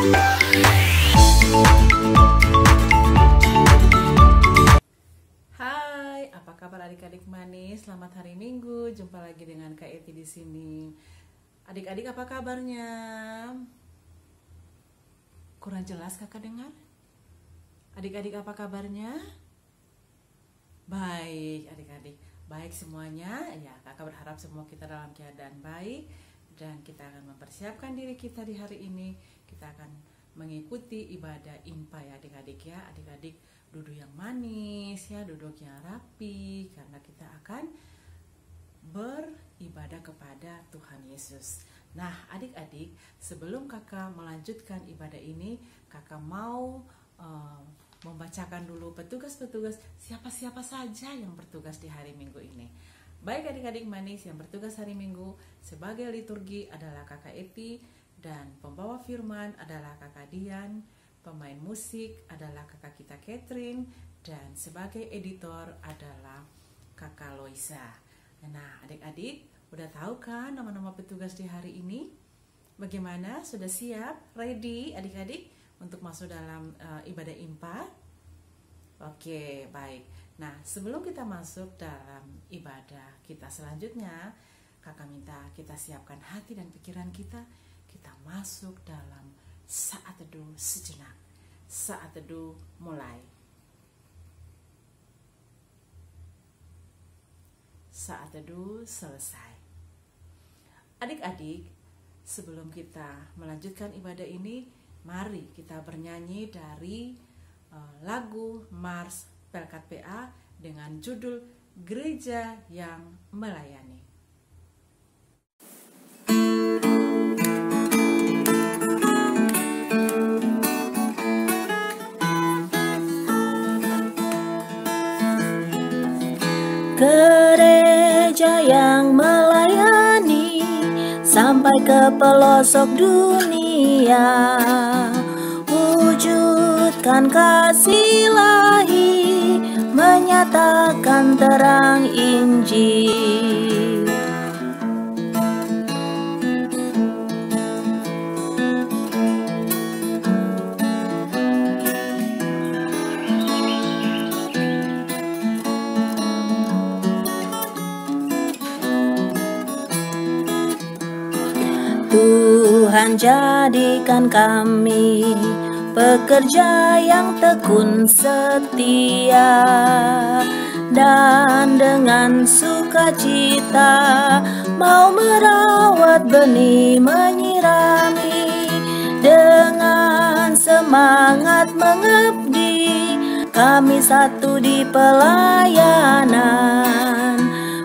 Hai, apa kabar adik-adik manis? Selamat hari Minggu. Jumpa lagi dengan Kak Eti di sini. Adik-adik apa kabarnya? Kurang jelas kakak dengar? Adik-adik apa kabarnya? Baik, adik-adik. Baik semuanya. Ya, kakak berharap semua kita dalam keadaan baik dan kita akan mempersiapkan diri kita di hari ini. Kita akan mengikuti ibadah IMPA ya adik-adik ya. Adik-adik duduk yang manis ya, duduk yang rapi karena kita akan beribadah kepada Tuhan Yesus. Nah, adik-adik, sebelum kakak melanjutkan ibadah ini, kakak mau membacakan dulu petugas-petugas siapa-siapa saja yang bertugas di hari Minggu ini. Baik adik-adik manis, yang bertugas hari Minggu sebagai liturgi adalah kakak Eti, dan pembawa firman adalah kakak Dian, pemain musik adalah kakak kita Catherine, dan sebagai editor adalah kakak Loisa. Nah, adik-adik udah tahu kan nama-nama petugas di hari ini? Bagaimana? Sudah siap? Ready adik-adik untuk masuk dalam ibadah IMPA? Oke, baik. Nah, sebelum kita masuk dalam ibadah kita selanjutnya, kakak minta kita siapkan hati dan pikiran kita. Kita masuk dalam saat teduh sejenak. Saat teduh mulai. Saat teduh selesai. Adik-adik, sebelum kita melanjutkan ibadah ini, mari kita bernyanyi dari lagu Mars Pelkat PA dengan judul Gereja yang Melayani. Gereja yang melayani sampai ke pelosok dunia, wujudkan kasih ilahi, menyatakan terang Injil. Tuhan jadikan kami pekerja yang tekun setia, dan dengan sukacita mau merawat benih, menyirami, dengan semangat mengabdi. Kami satu di pelayanan,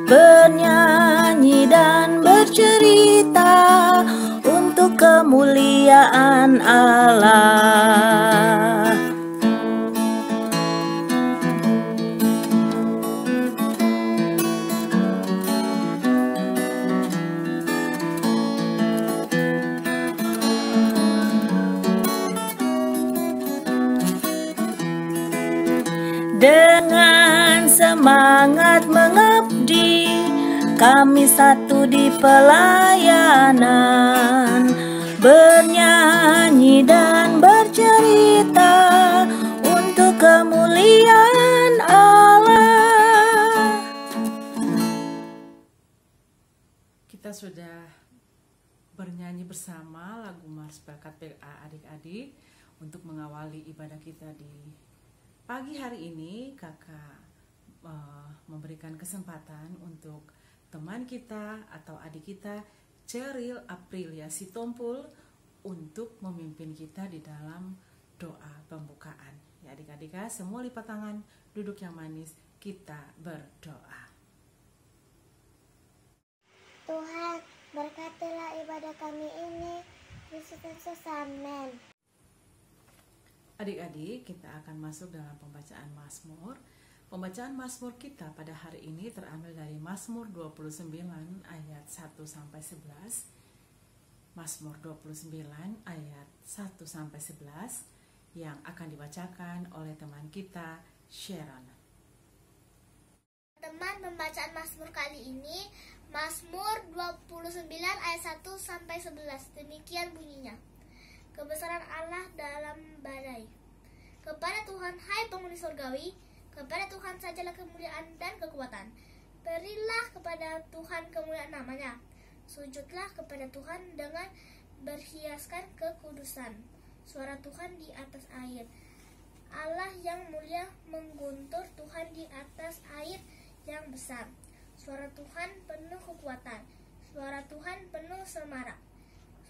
bernyanyi dan bercerita untuk kemuliaan Allah. Dengan semangat mengabdi, kami satu di pelayanan, bernyanyi dan bercerita untuk kemuliaan Allah. Kita sudah bernyanyi bersama lagu Mars Pelkat PA adik-adik untuk mengawali ibadah kita di pagi hari ini. Kakak memberikan kesempatan untuk teman kita atau adik kita Ceril Aprilia Sitompul untuk memimpin kita di dalam doa pembukaan. Ya adik-adik, semua lipat tangan, duduk yang manis, kita berdoa. Tuhan, berkatilah ibadah kami ini, Yesus amin. Adik-adik, kita akan masuk dalam pembacaan Mazmur. Pembacaan Mazmur kita pada hari ini terambil dari Mazmur 29 ayat 1-11. Mazmur 29 ayat 1-11 yang akan dibacakan oleh teman kita Sharon. Teman, pembacaan Mazmur kali ini Mazmur 29 ayat 1-11. Demikian bunyinya. Kebesaran Allah Allah dalam badai. Kepada Tuhan, hai penghuni surgawi, kepada Tuhan sajalah kemuliaan dan kekuatan. Berilah kepada Tuhan kemuliaan namanya. Sujudlah kepada Tuhan dengan berhiaskan kekudusan. Suara Tuhan di atas air. Allah yang mulia mengguntur, Tuhan di atas air yang besar. Suara Tuhan penuh kekuatan. Suara Tuhan penuh semarak.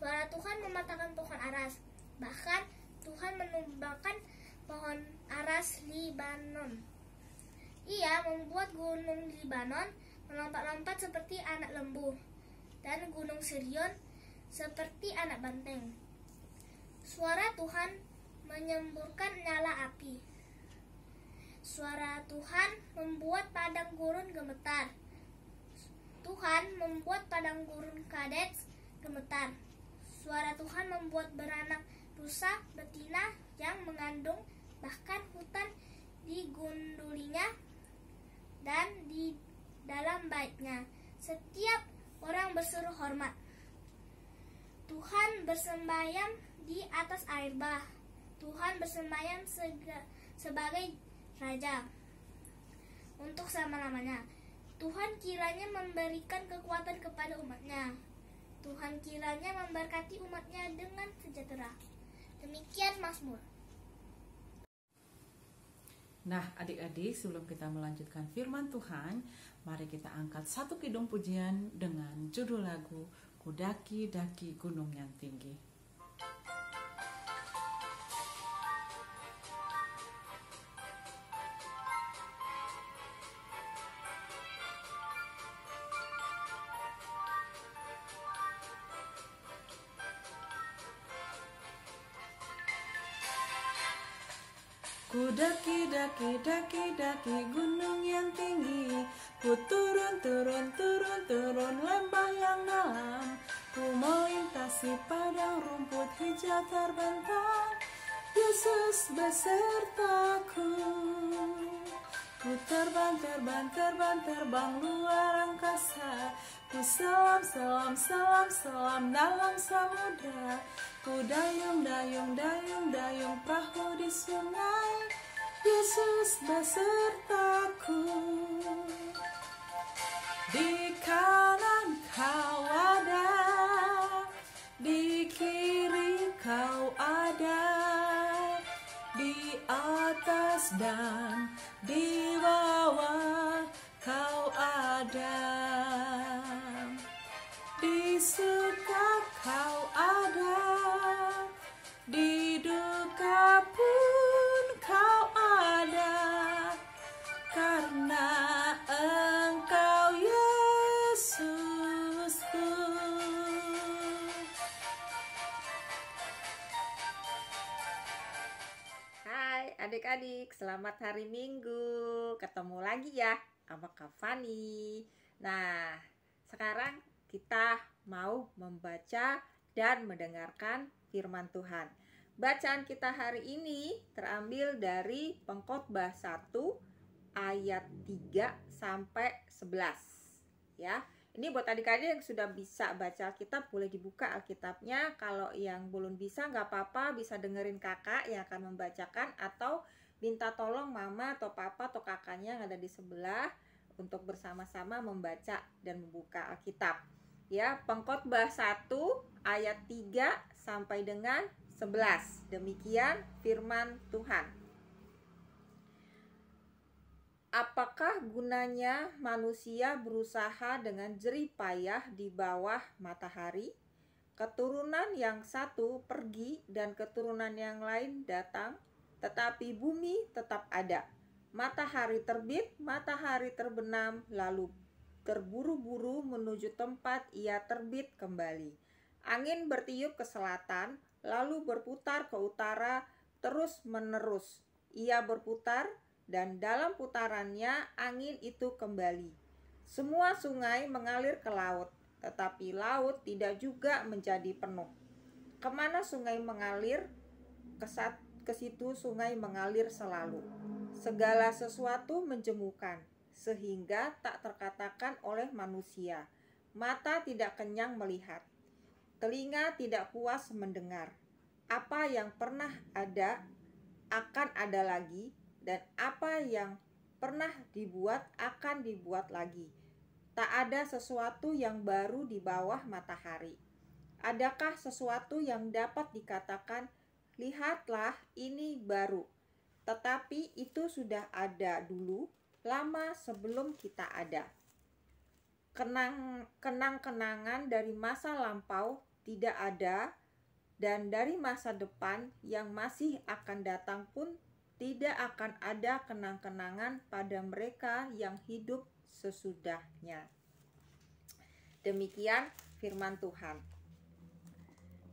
Suara Tuhan mematahkan pohon aras. Bahkan Tuhan menumbangkan pohon aras Libanon. Ia membuat gunung Libanon melompat-lompat seperti anak lembu, dan gunung Sirion seperti anak banteng. Suara Tuhan menyemburkan nyala api. Suara Tuhan membuat padang gurun gemetar. Tuhan membuat padang gurun Kades gemetar. Suara Tuhan membuat beranak rusa betina yang mengandung, bahkan hutan digundulinya dan di dalam baitnya. Setiap orang berseru hormat. Tuhan bersembayam di atas air bah. Tuhan bersembayam sebagai Raja untuk selama-lamanya. Tuhan kiranya memberikan kekuatan kepada umatnya. Tuhan kiranya memberkati umatnya dengan sejahtera. Demikian Mazmur. Nah, adik-adik, sebelum kita melanjutkan firman Tuhan, mari kita angkat satu kidung pujian dengan judul lagu Kudaki-daki Gunung yang Tinggi. Ku daki gunung yang tinggi, ku turun lembah yang dalam, ku melintasi padang rumput hijau terbentang, Yesus besertaku. Ku terbang luar angkasa, ku selam dalam samudra, ku dayung perahu di sungai, Yesus besertaku. Di kanan kau ada, di kiri kau ada, di atas dan di bawah kau ada, di suka kau ada, di duka pun kau ada, karena Engkau Yesusku. Hai adik-adik, selamat hari Minggu. Ketemu lagi ya sama Kak Fani. Nah, sekarang kita mau membaca dan mendengarkan firman Tuhan. Bacaan kita hari ini terambil dari Pengkhotbah 1 ayat 3 sampai 11 ya. Ini buat adik-adik yang sudah bisa baca Alkitab, boleh dibuka Alkitabnya. Kalau yang belum bisa nggak apa-apa, bisa dengerin kakak yang akan membacakan, atau minta tolong mama atau papa atau kakaknya yang ada di sebelah untuk bersama-sama membaca dan membuka Alkitab. Ya, Pengkhotbah 1 ayat 3 sampai dengan 11. Demikian firman Tuhan. Apakah gunanya manusia berusaha dengan jerih payah di bawah matahari? Keturunan yang satu pergi dan keturunan yang lain datang, tetapi bumi tetap ada. Matahari terbit, matahari terbenam, lalu terburu-buru menuju tempat ia terbit kembali. Angin bertiup ke selatan, lalu berputar ke utara, terus-menerus. Ia berputar, dan dalam putarannya angin itu kembali. Semua sungai mengalir ke laut, tetapi laut tidak juga menjadi penuh. Kemana sungai mengalir, ke situ sungai mengalir selalu. Segala sesuatu menjemukan, sehingga tak terkatakan oleh manusia. Mata tidak kenyang melihat, telinga tidak puas mendengar. apa yang pernah ada akan ada lagi, dan apa yang pernah dibuat akan dibuat lagi. Tak ada sesuatu yang baru di bawah matahari. Adakah sesuatu yang dapat dikatakan, lihatlah ini baru, tetapi itu sudah ada dulu, lama sebelum kita ada. Kenang-kenangan dari masa lampau tidak ada, dan dari masa depan yang masih akan datang pun tidak akan ada kenang-kenangan pada mereka yang hidup sesudahnya. Demikian firman Tuhan.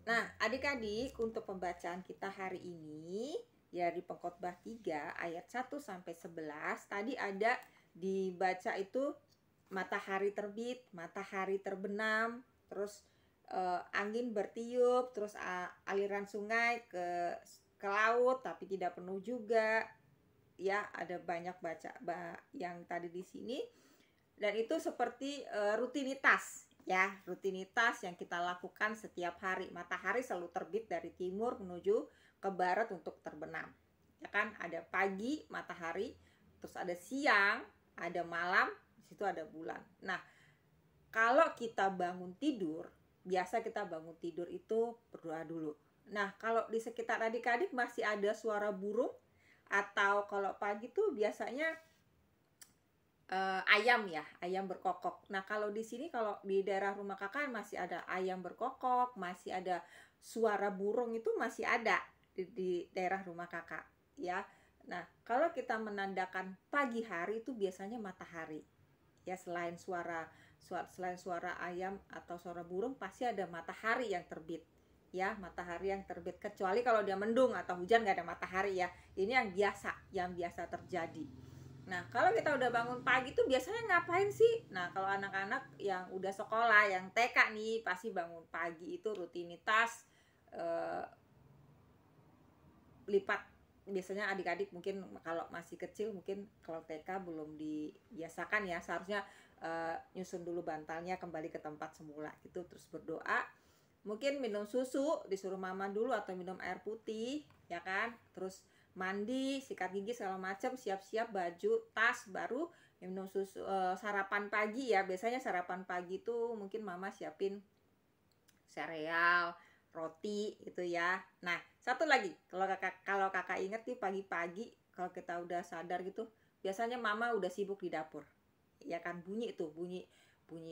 Nah, adik-adik, untuk pembacaan kita hari ini dari Pengkhotbah 3 ayat 1 sampai 11, tadi ada dibaca itu matahari terbit, matahari terbenam, terus angin bertiup, terus aliran sungai ke laut tapi tidak penuh juga. Ya, ada banyak yang tadi di sini. Dan itu seperti rutinitas. Ya, rutinitas yang kita lakukan setiap hari. Matahari selalu terbit dari timur menuju ke barat untuk terbenam. Ya kan, ada pagi matahari, terus ada siang, ada malam, di situ ada bulan. Nah, kalau kita bangun tidur, biasa kita bangun tidur itu berdoa dulu. Nah, kalau di sekitar adik-adik masih ada suara burung, atau kalau pagi tuh biasanya ayam ya, ayam berkokok. Nah, kalau di sini, kalau di daerah rumah kakak masih ada ayam berkokok, masih ada suara burung, itu masih ada di daerah rumah kakak ya. Nah, kalau kita menandakan pagi hari itu biasanya matahari ya, selain suara ayam atau suara burung pasti ada matahari yang terbit ya, matahari yang terbit. Kecuali kalau dia mendung atau hujan nggak ada matahari ya, ini yang biasa terjadi. Nah, kalau kita udah bangun pagi tuh biasanya ngapain sih? Nah, kalau anak-anak yang udah sekolah, yang TK nih, pasti bangun pagi itu rutinitas lipat. Biasanya adik-adik mungkin kalau masih kecil, mungkin kalau TK belum dibiasakan ya, seharusnya nyusun dulu bantalnya kembali ke tempat semula gitu, terus berdoa. Mungkin minum susu, disuruh mama dulu, atau minum air putih ya kan, terus mandi, sikat gigi segala macam, siap-siap baju, tas, baru minum susu. Sarapan pagi ya, biasanya sarapan pagi tuh mungkin mama siapin sereal, roti gitu ya. Nah, satu lagi, kalau kakak inget nih, pagi-pagi kalau kita udah sadar gitu, biasanya mama udah sibuk di dapur ya kan, bunyi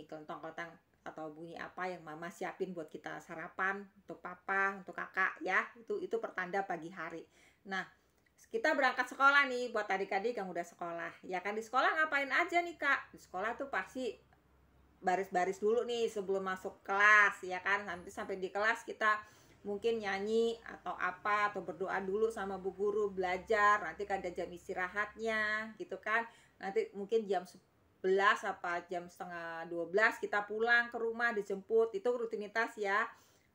kelentong-kelentang atau bunyi apa yang mama siapin buat kita sarapan, untuk papa, untuk kakak ya. Itu pertanda pagi hari. Nah, kita berangkat sekolah nih, buat adik-adik yang udah sekolah ya kan. Di sekolah ngapain aja nih kak? Di sekolah tuh pasti baris-baris dulu nih sebelum masuk kelas ya kan. Nanti sampai di kelas kita mungkin nyanyi atau apa, atau berdoa dulu sama bu guru, belajar. Nanti kan ada jam istirahatnya gitu kan. Nanti mungkin jam 11 apa jam setengah 12 kita pulang ke rumah, dijemput. Itu rutinitas ya.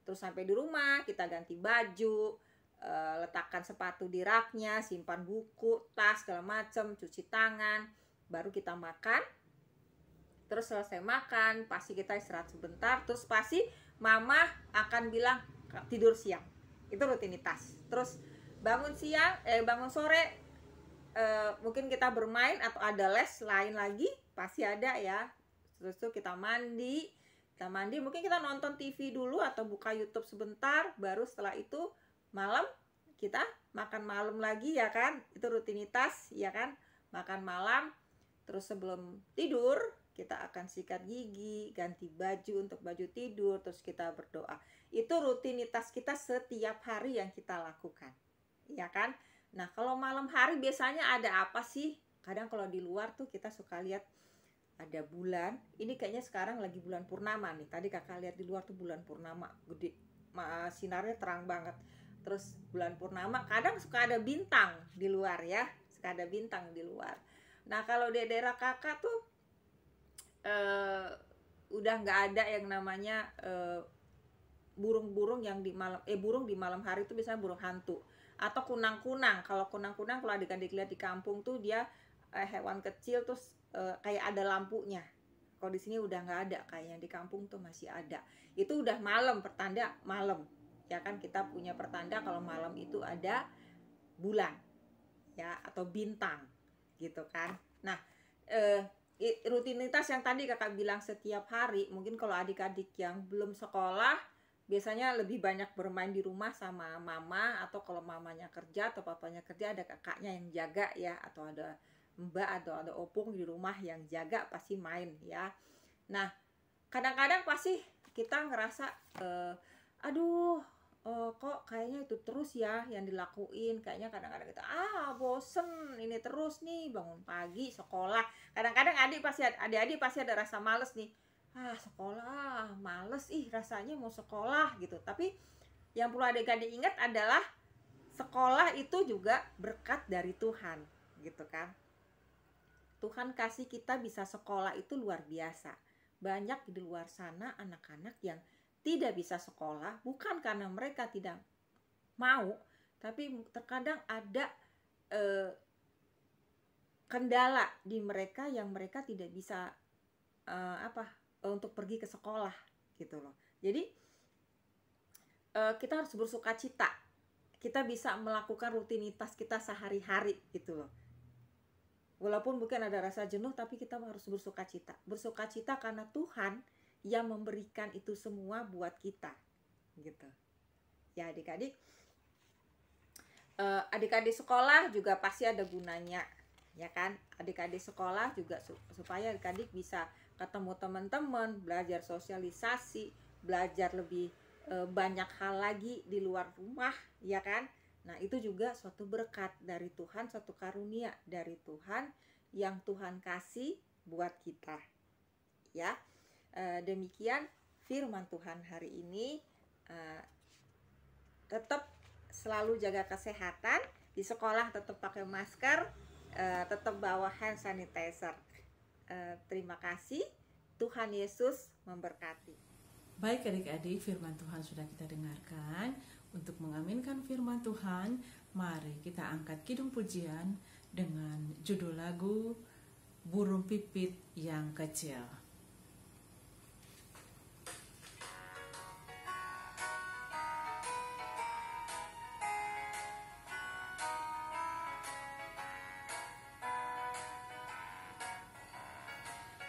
Terus sampai di rumah kita ganti baju, letakkan sepatu di raknya, simpan buku, tas, segala macam, cuci tangan, baru kita makan. Terus selesai makan, pasti kita istirahat sebentar, terus pasti mama akan bilang tidur siang. Itu rutinitas. Terus bangun sore, mungkin kita bermain atau ada les lain lagi, pasti ada ya. Terus tuh kita mandi, mungkin kita nonton TV dulu atau buka YouTube sebentar, baru setelah itu malam kita makan malam lagi ya kan. Itu rutinitas ya kan, makan malam. Terus sebelum tidur kita akan sikat gigi, ganti baju untuk baju tidur, terus kita berdoa. Itu rutinitas kita setiap hari yang kita lakukan ya kan. Nah, kalau malam hari biasanya ada apa sih? Kadang kalau di luar tuh kita suka lihat ada bulan. Ini kayaknya sekarang lagi bulan purnama nih. Tadi kakak lihat di luar tuh bulan purnama, gede, sinarnya terang banget. Terus bulan purnama, kadang suka ada bintang di luar ya, suka ada bintang di luar. Nah, kalau di daerah kakak tuh udah nggak ada yang namanya burung-burung yang burung di malam hari itu biasanya burung hantu atau kunang-kunang. Kalau kunang-kunang, kalau adik-adik lihat di kampung tuh dia hewan kecil, terus kayak ada lampunya. Kalau di sini udah nggak ada, kayaknya di kampung tuh masih ada. Itu udah malam, pertanda malam ya kan, kita punya pertanda kalau malam itu ada bulan ya atau bintang gitu kan. Nah, rutinitas yang tadi kakak bilang setiap hari, mungkin kalau adik-adik yang belum sekolah biasanya lebih banyak bermain di rumah sama mama, atau kalau mamanya kerja atau papanya kerja ada kakaknya yang jaga ya, atau ada mbak atau ada opung di rumah yang jaga, pasti main ya. Nah, kadang-kadang pasti kita ngerasa aduh, kok kayaknya itu terus ya yang dilakuin, kayaknya kadang-kadang kita bosen ini terus nih, bangun pagi sekolah. Kadang-kadang adik-adik pasti ada rasa males nih, sekolah males, rasanya mau sekolah gitu. Tapi yang perlu adik-adik ingat adalah sekolah itu juga berkat dari Tuhan gitu kan. Tuhan kasih kita bisa sekolah itu luar biasa. Banyak di luar sana anak-anak yang tidak bisa sekolah bukan karena mereka tidak mau, tapi terkadang ada kendala di mereka yang mereka tidak bisa untuk pergi ke sekolah gitu loh. Jadi kita harus bersukacita, kita bisa melakukan rutinitas kita sehari-hari gitu loh. Walaupun mungkin ada rasa jenuh, tapi kita harus bersukacita. Bersukacita karena Tuhan yang memberikan itu semua buat kita gitu ya adik-adik. Adik-adik sekolah juga pasti ada gunanya ya kan. Adik-adik sekolah juga supaya adik-adik bisa ketemu teman-teman, belajar sosialisasi, belajar lebih banyak hal lagi di luar rumah ya kan. Nah, itu juga suatu berkat dari Tuhan, suatu karunia dari Tuhan yang Tuhan kasih buat kita. Ya, demikian firman Tuhan hari ini. Tetap selalu jaga kesehatan, di sekolah tetap pakai masker, tetap bawa hand sanitizer. Terima kasih, Tuhan Yesus memberkati. Baik adik-adik, firman Tuhan sudah kita dengarkan. Untuk mengaminkan firman Tuhan, mari kita angkat kidung pujian dengan judul lagu Burung Pipit yang Kecil.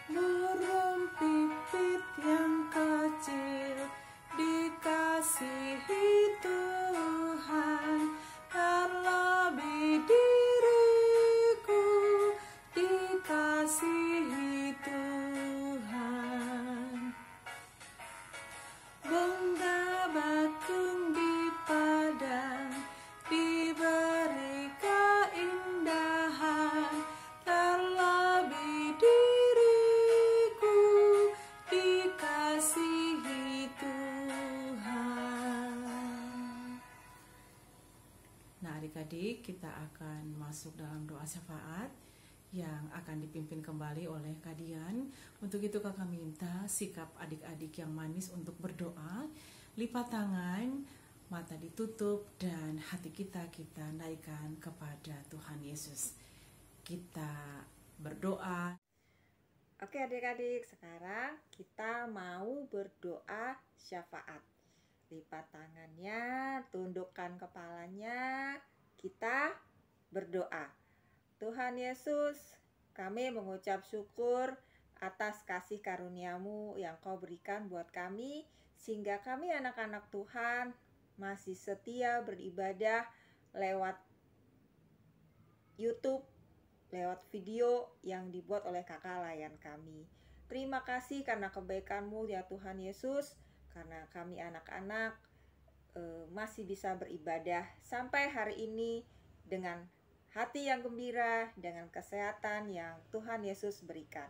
Burung pipit yang kecil dikasihi Tuhan, terlebih diriku dikasihi Tuhan. Bunga bakung di padang diberi keindahan, terlebih diriku dikasihi Tuhan. Nah adik-adik, kita akan masuk dalam doa syafaat yang akan dipimpin kembali oleh Kak Dian. Untuk itu kakak minta sikap adik-adik yang manis untuk berdoa, lipat tangan, mata ditutup, dan hati kita naikkan kepada Tuhan Yesus. Kita berdoa. Oke adik-adik, sekarang kita mau berdoa syafaat. Lipat tangannya, tundukkan kepalanya, kita berdoa. Tuhan Yesus, kami mengucap syukur atas kasih karunia-Mu yang Kau berikan buat kami, sehingga kami anak-anak Tuhan masih setia beribadah lewat YouTube, lewat video yang dibuat oleh kakak layan kami. Terima kasih karena kebaikan-Mu ya Tuhan Yesus, karena kami anak-anak masih bisa beribadah sampai hari ini dengan hati yang gembira, dengan kesehatan yang Tuhan Yesus berikan.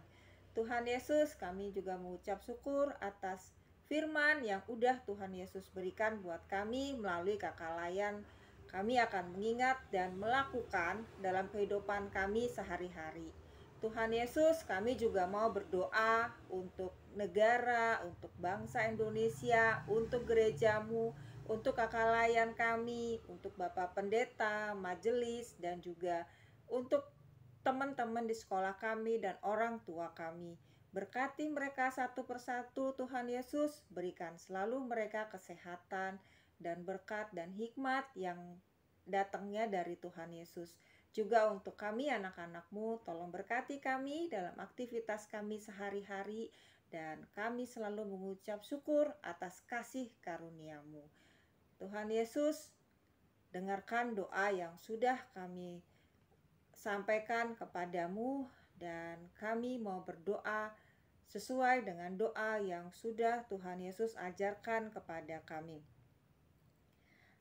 Tuhan Yesus, kami juga mengucap syukur atas firman yang udah Tuhan Yesus berikan buat kami melalui kakak layan. Kami akan mengingat dan melakukan dalam kehidupan kami sehari-hari. Tuhan Yesus, kami juga mau berdoa untuk negara, untuk bangsa Indonesia, untuk gereja-Mu, untuk kakak layan kami, untuk Bapak Pendeta, majelis, dan juga untuk teman-teman di sekolah kami dan orang tua kami. Berkati mereka satu persatu Tuhan Yesus, berikan selalu mereka kesehatan, dan berkat dan hikmat yang datangnya dari Tuhan Yesus. Juga untuk kami anak-anak-Mu, tolong berkati kami dalam aktivitas kami sehari-hari, dan kami selalu mengucap syukur atas kasih karunia-Mu. Tuhan Yesus, dengarkan doa yang sudah kami sampaikan kepadamu, dan kami mau berdoa sesuai dengan doa yang sudah Tuhan Yesus ajarkan kepada kami.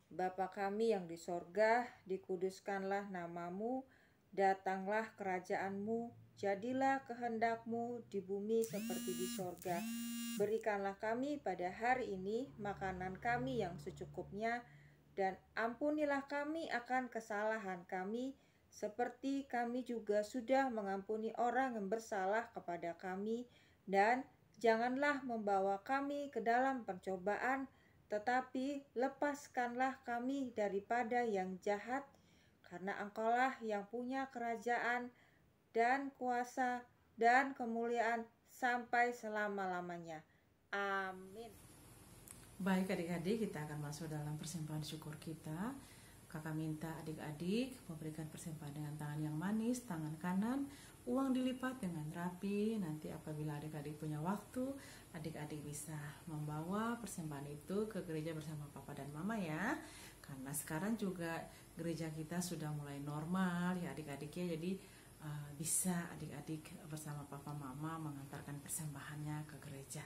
Bapa kami yang di sorga, dikuduskanlah namamu, datanglah kerajaanmu, jadilah kehendak-Mu di bumi seperti di sorga. Berikanlah kami pada hari ini makanan kami yang secukupnya, dan ampunilah kami akan kesalahan kami, seperti kami juga sudah mengampuni orang yang bersalah kepada kami, dan janganlah membawa kami ke dalam pencobaan, tetapi lepaskanlah kami daripada yang jahat, karena Engkaulah yang punya kerajaan dan kuasa dan kemuliaan sampai selama-lamanya. Amin. Baik adik-adik, kita akan masuk dalam persembahan syukur kita. Kakak minta adik-adik memberikan persembahan dengan tangan yang manis, tangan kanan, uang dilipat dengan rapi. Nanti apabila adik-adik punya waktu, adik-adik bisa membawa persembahan itu ke gereja bersama papa dan mama ya. Karena sekarang juga gereja kita sudah mulai normal ya adik-adik ya. Jadi bisa adik-adik bersama papa mama mengantarkan persembahannya ke gereja.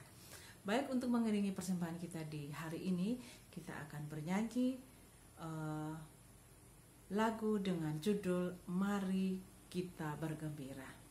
Baik, untuk mengiringi persembahan kita di hari ini, kita akan bernyanyi lagu dengan judul Mari Kita Bergembira.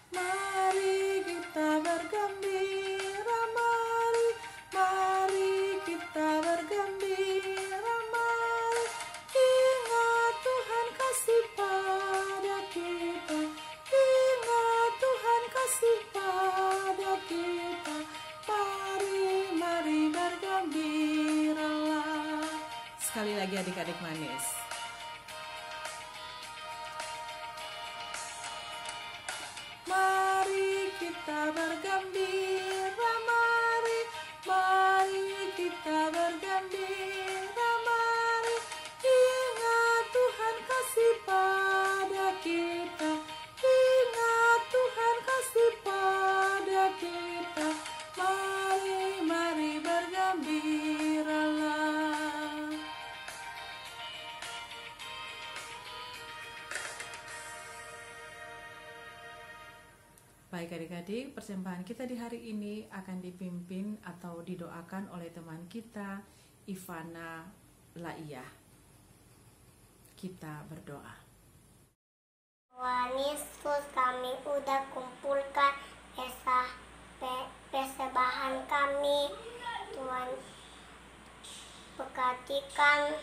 Mari kita bergembira, mari kita bergembira, mari ingat Tuhan kasih pada kita, ingat Tuhan kasih pada kita, mari bergembiralah. Sekali lagi adik-adik manis. Mari kita bergembira, mari kita bergembira, mari ingat Tuhan kasih pada kita, ingat Tuhan kasih pada kita, mari bergembiralah. Baik adik-adik, persembahan kita di hari ini akan dipimpin atau didoakan oleh teman kita, Ivana Laiyah. Kita berdoa. Tuhan Yesus, kami udah kumpulkan persembahan kami. Tuhan berkatikan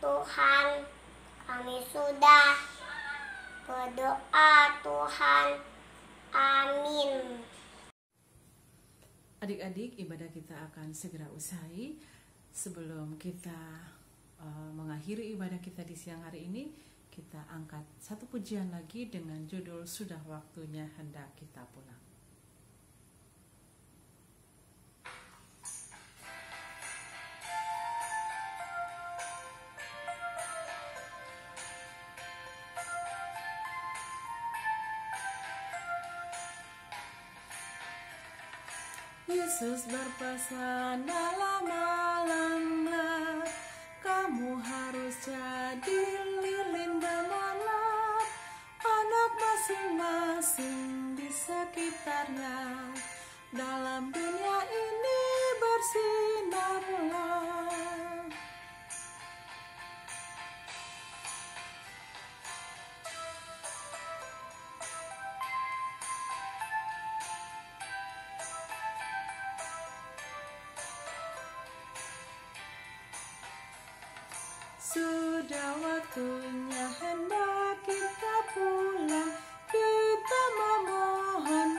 Tuhan, kami sudah berdoa Tuhan. Amin. Adik-adik, ibadah kita akan segera usai. Sebelum kita mengakhiri ibadah kita di siang hari ini, kita angkat satu pujian lagi dengan judul Sudah Waktunya Hendak Kita Pulang. Yesus berpesan dalam malam gelap, kamu harus jadi lilin gemerlap, anak masing-masing di sekitarnya, dalam dunia ini bersinarlah. Sudah waktunya hendak kita pulang, kita memohon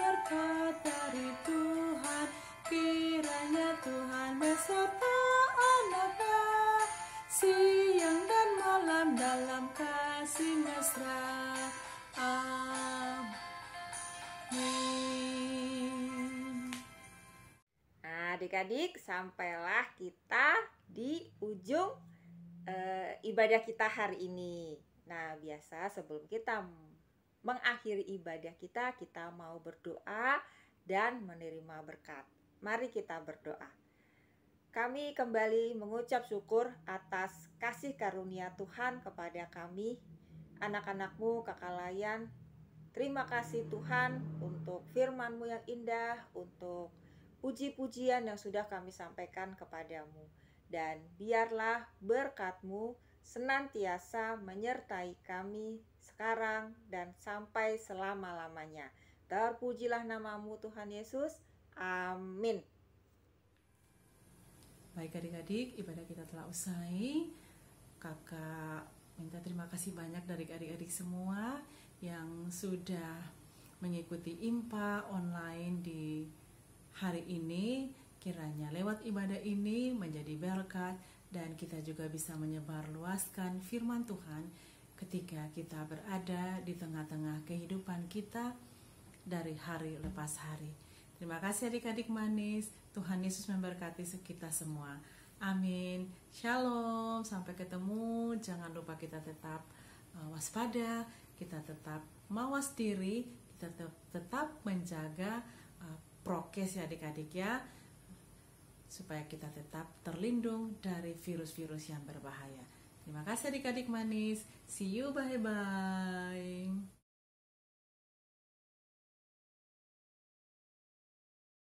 adik-adik, sampailah kita di ujung ibadah kita hari ini. Nah, biasa sebelum kita mengakhiri ibadah kita mau berdoa dan menerima berkat. Mari kita berdoa. Kami kembali mengucap syukur atas kasih karunia Tuhan kepada kami, anak-anak-Mu, Kakak Layan. Terima kasih Tuhan untuk firman-Mu yang indah, untuk puji-pujian yang sudah kami sampaikan kepadamu. Dan biarlah berkat-Mu senantiasa menyertai kami sekarang dan sampai selama-lamanya. Terpujilah nama-Mu Tuhan Yesus. Amin. Baik adik-adik, ibadah kita telah usai. Kakak minta terima kasih banyak dari adik-adik semua yang sudah mengikuti IMPA online di hari ini. Kiranya lewat ibadah ini menjadi berkat dan kita juga bisa menyebarluaskan firman Tuhan ketika kita berada di tengah-tengah kehidupan kita dari hari lepas hari. Terima kasih adik-adik manis. Tuhan Yesus memberkati kita semua. Amin. Shalom. Sampai ketemu. Jangan lupa kita tetap waspada, kita tetap mawas diri, kita tetap menjaga prokes ya adik-adik ya, supaya kita tetap terlindung dari virus-virus yang berbahaya. Terima kasih adik-adik manis. See you, bye-bye.